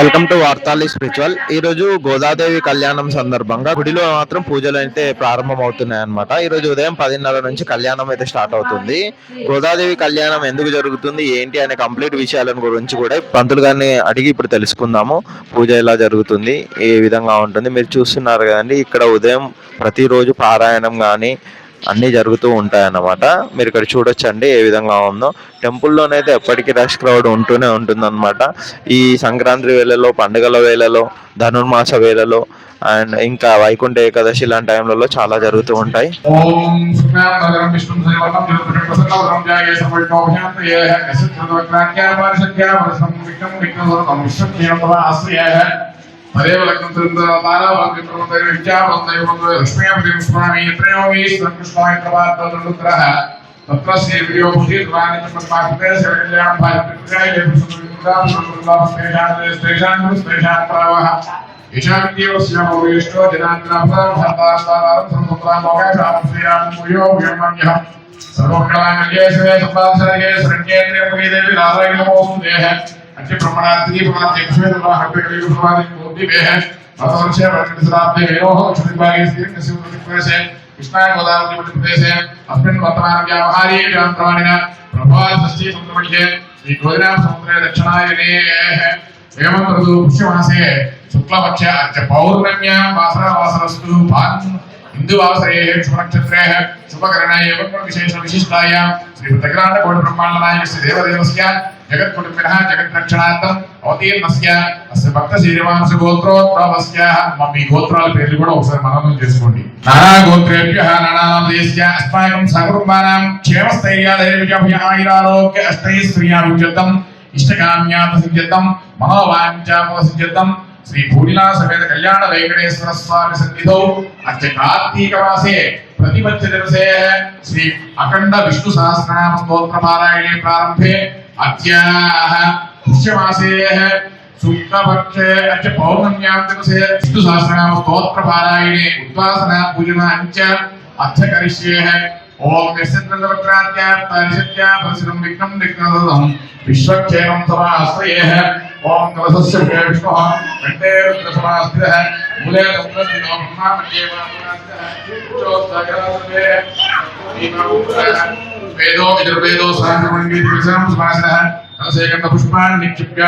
Welcome to వార్తాలి spiritual. ఈ రోజు గోదాదేవి కళ్యాణం సందర్భంగా గుడిలో మాత్రం పూజలు అయితే ప్రారంభం అవుతున్నాయి అనమాట. ఈ రోజు ఉదయం 10:30 నుంచి కళ్యాణం అయితే స్టార్ట్ అవుతుంది. గోదాదేవి కళ్యాణం ఎందుకు జరుగుతుంది, ఏంటి అనే కంప్లీట్ విషయాలను గురించి కూడా పంతులు గారిని అడిగి ఇప్పుడు తెలుసుకుందాము. పూజ ఎలా జరుగుతుంది, ఏ విధంగా ఉంటుంది, మీరు చూస్తున్నారు కదండి. ఇక్కడ ఉదయం ప్రతిరోజు పారాయణం కానీ అన్నీ జరుగుతూ ఉంటాయన్నమాట. మీరు ఇక్కడ చూడొచ్చండి ఏ విధంగా ఉందో. టెంపుల్లోనైతే ఎప్పటికీ రష్ క్రౌడ్ ఉంటూనే ఉంటుందన్నమాట. ఈ సంక్రాంతి వేళలో, పండుగల వేళలో, ధనుర్మాస వేళలో అండ్ ఇంకా వైకుంఠ ఏకాదశి ఇలాంటి టైంలలో చాలా జరుగుతూ ఉంటాయి. तदेव लग्नत्रयः तत्र श्रीवियो अच्छे प्रमाणार्थी प्रमाणार्थी विश्वनाथ हत्या करी प्रमाणार्थी मोदी में है अतोर्षे वर्तमानते एवं शुद्धिभागे स्थिर किसी प्रदेश है कृष्णा गोदावरी मध्य प्रदेश है अस्मिन् वर्तमान व्यावहारी जानत्राणिना प्रभात षष्ठी सप्तमी श्री गोदावरी समुद्र दक्षिणायने है एवं ऋतु पुष्यमासे शुक्लपक्ष अद्य पौर्णम्यां वासरस्तु भान् हिंदू वासरे शुभ नक्षत्रे शुभकरणे एवं विशेष विशिष्टायां श्री भद्रकांड कोट ब्रह्मांड नायक श्री देवदेवस्य जगत कुटुंबिनः जगत रक्षणार्थम అవతీర్ణస్య అస్య భక్త శ్రీనివాస గోత్రోద్భవస్య మమ్మీ గోత్రాల పేర్లు కూడా ఒకసారి మననం చేసుకోండి. నానా గోత్రేభ్యః నానానామదేస్య అస్మాకం సకుటుంబానాం క్షేమస్థైర్యాధైర్యభ్యాయిరారోగ్య అష్టైశ్వర్యాభివృద్ధ్యర్థం ఇష్టకామ్యార్థసిద్ధ్యర్థం మనోవాంఛాఫలసిద్ధ్యర్థం శ్రీ భూరినాథ సమేత కళ్యాణ వెంకటేశ్వర స్వామి సన్నిధౌ అద్య కార్తీక మాసే प्रतिपत्ति दिवसे श्री अखंड विष्णु सहस्रनाम स्तोत्र पारायणे प्रारंभे अद्याः पुष्यमासे शुक्लपक्षे अद्य पौर्णम्यां दिवसे विष्णु सहस्रनाम स्तोत्र पारायणे उद्वासना पूजना च अद्य करिष्ये ओम निश्चितवक्रात्या परिषत्या परिसरं विघ्नं विघ्नदं विश्वक्षेमं समाश्रये ओम कलशस्य विष्णुः कंठे रुद्रसमास्थितः मूले तस्मद्दिनो वेदो यजुर्वेदो साङ्गमण्डितं समासः तसेकं पुष्पाणि निक्षिप्य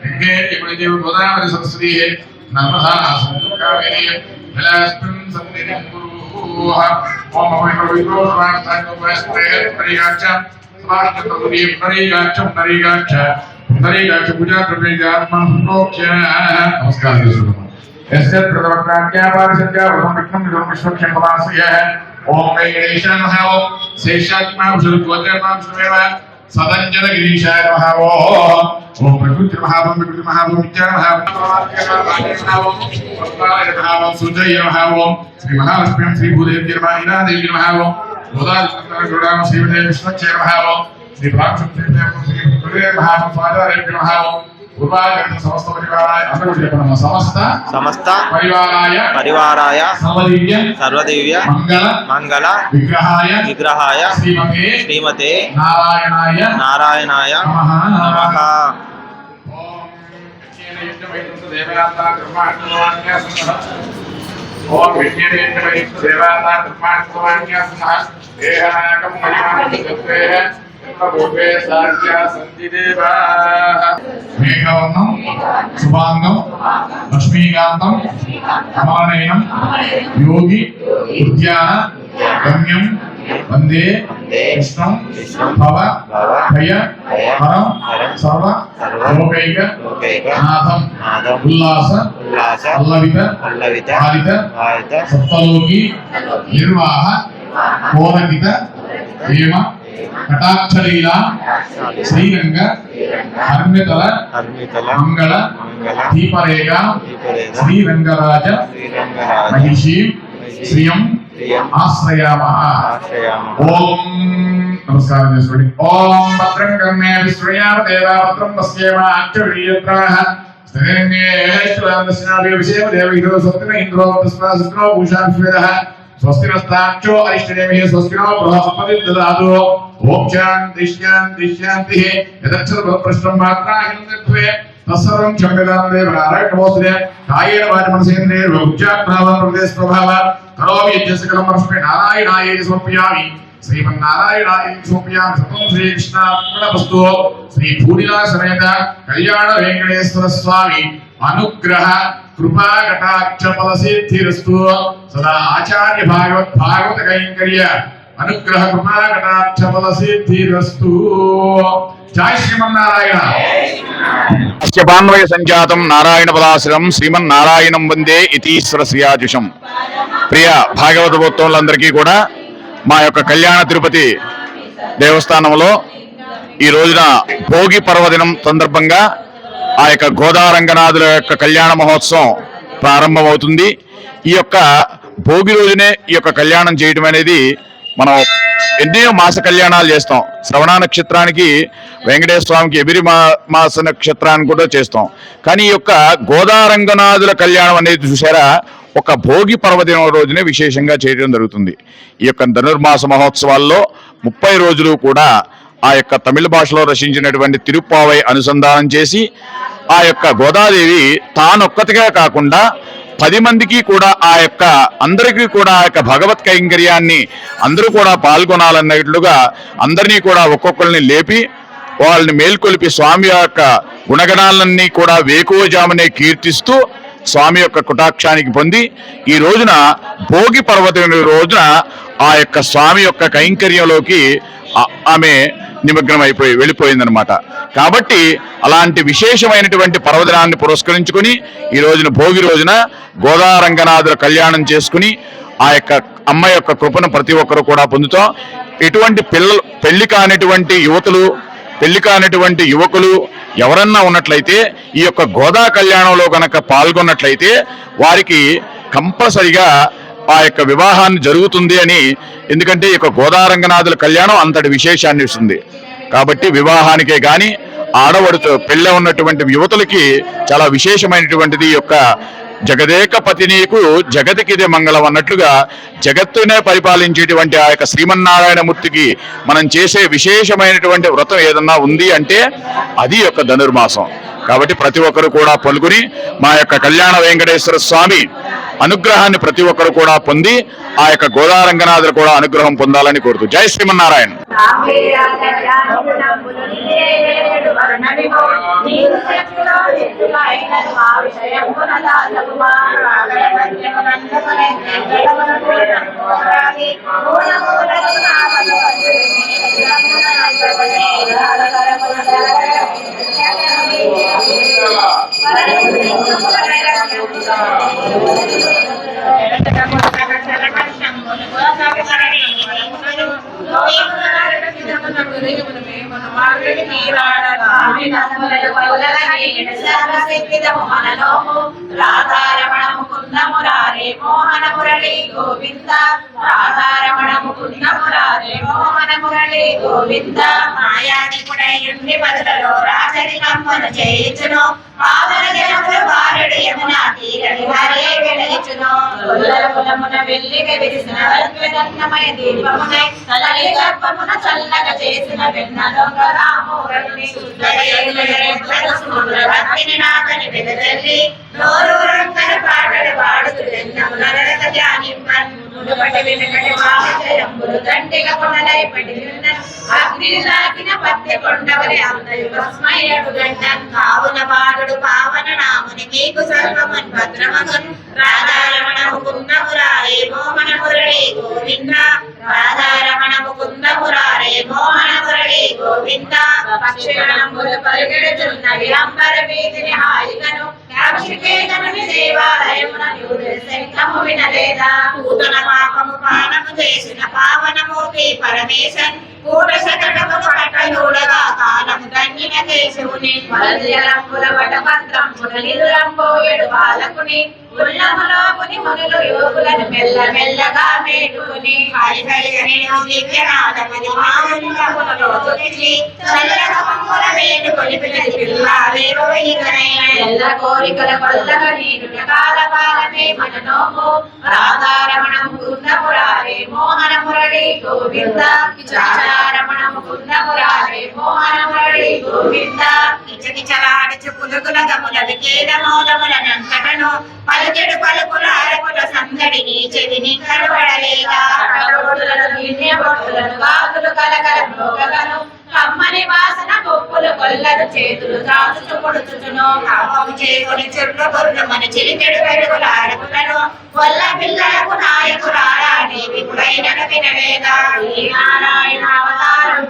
गंगे यमुने गोदावरी सरस्वती नर्मदा संयुक्तावेदी जलास्मिन् सन्निधिं कुरुः ओम पवित्रो समास्ताङ्गोपस्त्रे परिगाच्छ समाष्टतुरी परिगाच्छ परिगाच्छ परिगाच्छ पूजा द्रव्येजात्मं प्रोक्ष्य नमस्कार कृष्ण यस्य प्रदवक्रात्या पारिषद्या वरुणविक्रम विश्वक्षेमवासय ओम वेंकटेशाय नमः ओम शेषात्मा विष्णुवज्रमा विष्णुमेव सदंजन गिरीशाय नमः ओम प्रकृति महाभूम विकृति महाभूम विद्या महाभूम सुजय नमः ओम श्री महालक्ष्मी श्री भूदेवी नमः ईना देवी नमः ओम गोदावरी जोड़ाम श्रीमते विष्णुक्षे नमः ओम श्री प्राक्षुप्ते श्री गुरुदेव महाभूम स्वादारेव नमः ओम समस्त परिवाराय समस्त परिवाराय सर्वदिव्य मंगल विग्रहाय श्रीमते नारायणाय नमः। ओम मेघवर्णं शुभांगं लक्ष्मीकांतं कमलनयनं योगी उद्यान गम्यं वंदे कृष्णं भव भय हरं सर्व लोकैक नाथं उल्लास पल्लवित हारित सप्तलोकी निर्वाह कोरकित हेम कटाक्षलीला श्रीरंग हर्म्यतल मंगल दीपरेखा श्रीरंगराज महिषी श्रियं आश्रयामः। ओम नमस्कार ओम भद्रं कर्णे विश्वयाम देवा भद्रं पश्येम अक्षवीयत्राः स्थिरेन्द्रिये हेष्टवादस्नाभि विषयं देवहितो सत्त्वेन इन्द्रो तस्मासुत्रो भूषा विश्वेदः स्वस्ति नस्ताक्षो अरिष्टनेमिः स्वस्तिनो बृहस्पति ददातु ओम शांति शांति शांति यदक्षर प्रश्नं मात्रा हिन्दत्वे तत्सर्वं क्षम्यतां देव नारायणमोस्तुते कायेन वाचा मनसेन्द्रियैर्वा उच्चाटनावा प्रदेशप्रभाव करोमि यज्ञस्य सकलं परस्मै नारायणाय समर्पयामि श्रीमन्नारायणाय समर्पयामि सतं श्रीकृष्णार्पणमस्तु श्री भूनिला समेत कल्याण वेंकटेश्वर स्वामी अनुग्रह कृपा कटाक्ष फल सिद्धिरस्तु सदा आचार्य भागवत कैंकर्य अनुग्रह कृपा कटाक्ष फल सिद्धिरस्तु जय श्रीमन्नारायण अस्य पान्वय संजातं नारायण पदाश्रम శ్రీమన్నారాయణం వందే ఇతీశ్వర శ్రీయాజుషం. ప్రియ భాగవత భక్తులందరికీ కూడా మా యొక్క కళ్యాణ తిరుపతి దేవస్థానంలో ఈ రోజున భోగి పర్వదినం సందర్భంగా ఆ యొక్క గోదారంగనాథుల యొక్క కళ్యాణ మహోత్సవం ప్రారంభమవుతుంది. ఈ యొక్క భోగి రోజునే ఈ యొక్క కళ్యాణం చేయడం అనేది మనం ఎన్నో మాస కళ్యాణాలు చేస్తాం. శ్రవణ నక్షత్రానికి వెంకటేశ్వర స్వామికి ఎబిరి మాస నక్షత్రాన్ని కూడా చేస్తాం. కానీ ఈ యొక్క గోదారంగనాథుల కళ్యాణం అనేది చూసారా ఒక భోగి పర్వదినం రోజునే విశేషంగా చేయడం జరుగుతుంది. ఈ యొక్క ధనుర్మాస మహోత్సవాల్లో 30 రోజులు కూడా ఆ యొక్క తమిళ భాషలో రచించినటువంటి తిరుప్పావై అనుసంధానం చేసి ఆ యొక్క గోదాదేవి తానొక్కతిగా కాకుండా 10 మందికి కూడా ఆ యొక్క అందరికీ కూడా ఆ యొక్క భగవత్ కైంకర్యాన్ని అందరూ కూడా పాల్గొనాలన్నట్లుగా అందరినీ కూడా ఒక్కొక్కరిని లేపి వాళ్ళని మేల్కొలిపి స్వామి యొక్క గుణగణాలన్నీ కూడా వేకువజామునే కీర్తిస్తూ స్వామి యొక్క కటాక్షానికి పొంది ఈ రోజున భోగి పర్వతం రోజున ఆ యొక్క స్వామి యొక్క కైంకర్యంలోకి ఆమె నిమగ్నం వెళ్ళిపోయిందనమాట. కాబట్టి అలాంటి విశేషమైనటువంటి పర్వదినాన్ని పురస్కరించుకుని ఈ రోజున భోగి రోజున గోదారంగనాథుల కళ్యాణం చేసుకుని ఆ యొక్క అమ్మ యొక్క కృపను ప్రతి ఒక్కరు కూడా పొందుతాం. ఎటువంటి పెళ్లి కానిటువంటి యువకులు ఎవరన్నా ఉన్నట్లయితే ఈ యొక్క గోదా కళ్యాణంలో గనక పాల్గొన్నట్లయితే వారికి కంపల్సరిగా ఆ యొక్క వివాహాన్ని జరుగుతుంది అని. ఎందుకంటే ఈ యొక్క గోదారంగనాథుల కళ్యాణం అంతటి విశేషాన్ని ఇస్తుంది. కాబట్టి వివాహానికే గాని ఆడవడుతో పెళ్ళ ఉన్నటువంటి యువతులకి చాలా విశేషమైనటువంటిది ఈ యొక్క జగదేకపతి నీకు జగతికిదే మంగళం అన్నట్లుగా జగత్తునే పరిపాలించేటువంటి ఆ యొక్క శ్రీమన్నారాయణమూర్తికి మనం చేసే విశేషమైనటువంటి వ్రతం ఏదన్నా ఉంది అంటే అది యొక్క ధనుర్మాసం. కాబట్టి ప్రతి ఒక్కరు కూడా పాల్గొని మా యొక్క కళ్యాణ వెంకటేశ్వర స్వామి అనుగ్రహాన్ని ప్రతి ఒక్కరు కూడా పొంది ఆ యొక్క గోదారంగనాథులు కూడా అనుగ్రహం పొందాలని కోరుతూ జై శ్రీమన్నారాయణ. గోవింద మాయానిపుడయుండి బదులలో రాజరి కమ్మను చేయించును పావన జనముల బాలుడు యమునా తీరని హరే వెలయించును గొల్లల కులమున వెల్లిగా విరిసిన రత్నమయ దీపమునై తల్లి గర్భమున చల్లగా చేసిన వెన్నలో రామోరుని భక్తిని నాకని వెదజల్లి నోరూరంకని పాటలు పాడుతూ ఎన్నముల రత ధ్యానింపన్ మునుపటి వెనుకటి వాచయంబులు దండిగా కొనలై పడి అగ్ని సాగిన పత్తి కొండవరి అందయు భస్మయ్యడు గండం కావున బాలుడు పావన నాముని మీకు సర్వమన్ భద్రమగన్ రాధారమణ ముకుంద మురారే మోహన మురళి గోవింద రాధారమణ ముకుంద మురారే మోహన మురళి గోవింద పక్షిగణములు పరుగెడుచున్న విలంబర వీధిని హాయిగను అభిషేకముని దేవాలయమున శంఖము వినలేదా పూతన పాపము పానము చేసిన పావనమూర్తి పరమేశన్ కూట శతకము పట్టలుడగా కాలము దండిన కేశవుని వలజలంబుల వటపత్రంబున నిదురంబోయెడు బాలకుని ఉల్లములోకుని మునులు యోగులను మెల్ల మెల్లగా మేటుకుని హరిహరి దివ్యనాథముని మాములములలో తొలిచి చల్లగమముల వేడుకొని కొలిపినది పిల్లావేవో ఇకనైనా ఎల్ల కోరికల కొల్లగా నీరు కాల కాలమే మన నోము రాధారమణ ముకుంద మురారే మోహన మురళి గోవింద రాధారమణ ముకుంద మురారే మోహన మురళి గోవింద కిచకిచలాడుచు పులుగుల గముల వికేల మోదముల నంకటను పలుకెడు పలుకుల అరకుల సందడిని చెవిని కనబడలేదా గాజులు కలగల భోగలను కమ్మని వాసన గొప్పలు కొల్లలు చేతులు చాచుచు పొడుచుచును కాపం చేకొని చుట్లు కొరును మన చిలికెడు వెలుగుల అరకులను వల్ల పిల్లలకు నాయకురారా నీవి పుడైనను వినలేదా ఈ నారాయణ అవతారం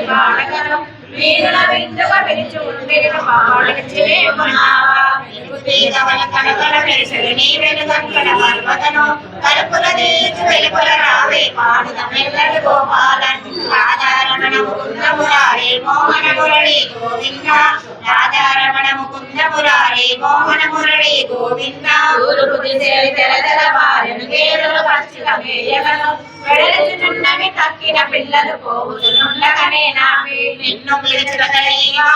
బాలకను వీరుల విందుగా పిలిచి ఉండేను బాలకి చేకున్నావా తీగవల కనకల మెరిసెడు నీ వెలుగంకల పర్వతను కలుపుల తీర్చి వెలుపల రావే పాడుద మెల్లడు గోపాలన్ రాధారమణ ముకుంద మురారే మోహన మురళి గోవింద రాధారమణ ముకుంద మురారే మోహన మురళి గోవింద ఊరు దిశేరి తెలదల వారెను గేరులు పచ్చిక మేయలను వెడలుచున్నవి తక్కిన పిల్లలు పోవుచునుండగనే నావి నిన్ను పిలుచుట దైవా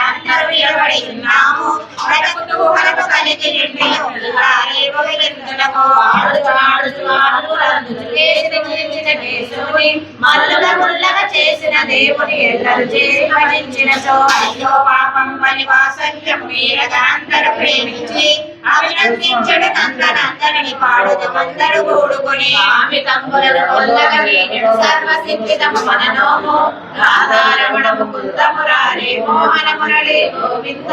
అందరూ నిలబడి ఉన్నాము బ్రతుకుతూ మనకు కలిగి నిండిరేవో విందులకు ఆడుచు ఆడుచు ఆడులందుచు కేసి మించిన కేశవుని మల్లుల ముల్లగా చేసిన దేవుని ఎల్లరు చేసి భజించిన సో అయ్యో పాపం పని వాసల్యం మీరగా అందరూ ప్రేమించి అభినందించడు నందనందరిని పాడుదు అందరూ కూడుకుని ఆమె తమ్ములను కొల్లగా వీణుడు సర్వసిద్ధితము మన నోము రాధారమణ ముకుంద మురారే మోహన మురళి గోవింద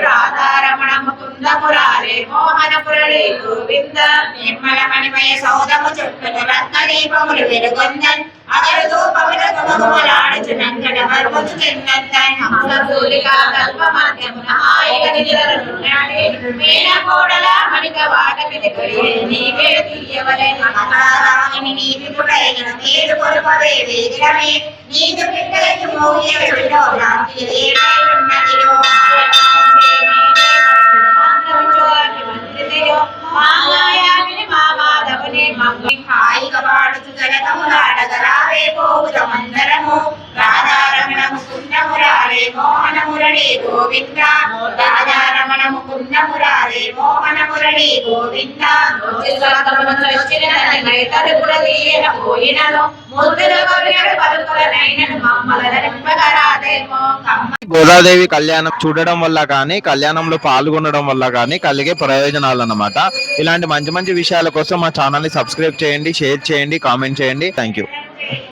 రాధారమణ ముకుంద మురారే మోహన మురళి గోవింద నిర్మల మణిమయ సౌదము చుట్టూ రత్న దీపములు వెలుగొందన్ అగరు ధూపములు గుమగుమలాడుచు నంకట మరుగుచు చెందన్ హంసూలికా కల్ప మధ్యమున హాయిగా నిలరున్నాడే మేన కోడల మణిక వాట పిలికడి నీవే తీయవలే రామిని నీవి పుడైన మేలు కొలుపవే వేదిరమే నీకు పిట్టలకి మోగియలో రాత్రి ఉన్నదిలో మాయామిని మా మాధవుని మంగళి హాయిగా పాడుచు జగతములాడగరావే పోవుదమందరము రాధారమణ ముకుంద మురారే మోహన మురళి గోవింద రాధారమణ ముకుంద మురారే మోహన మురళి గోవింద పోయినను ముద్దుల కొరియడు పలుకులనైనను మమ్మల నింపగరాదేమో గోదాదేవి కళ్యాణం చూడడం వల్ల కానీ కళ్యాణంలో పాల్గొనడం వల్ల కానీ కలిగే ప్రయోజనాలు అన్నమాట. ఇలాంటి మంచి మంచి విషయాల కోసం మా ఛానల్ ని సబ్స్క్రైబ్ చేయండి, షేర్ చేయండి, కామెంట్ చేయండి. Thank you.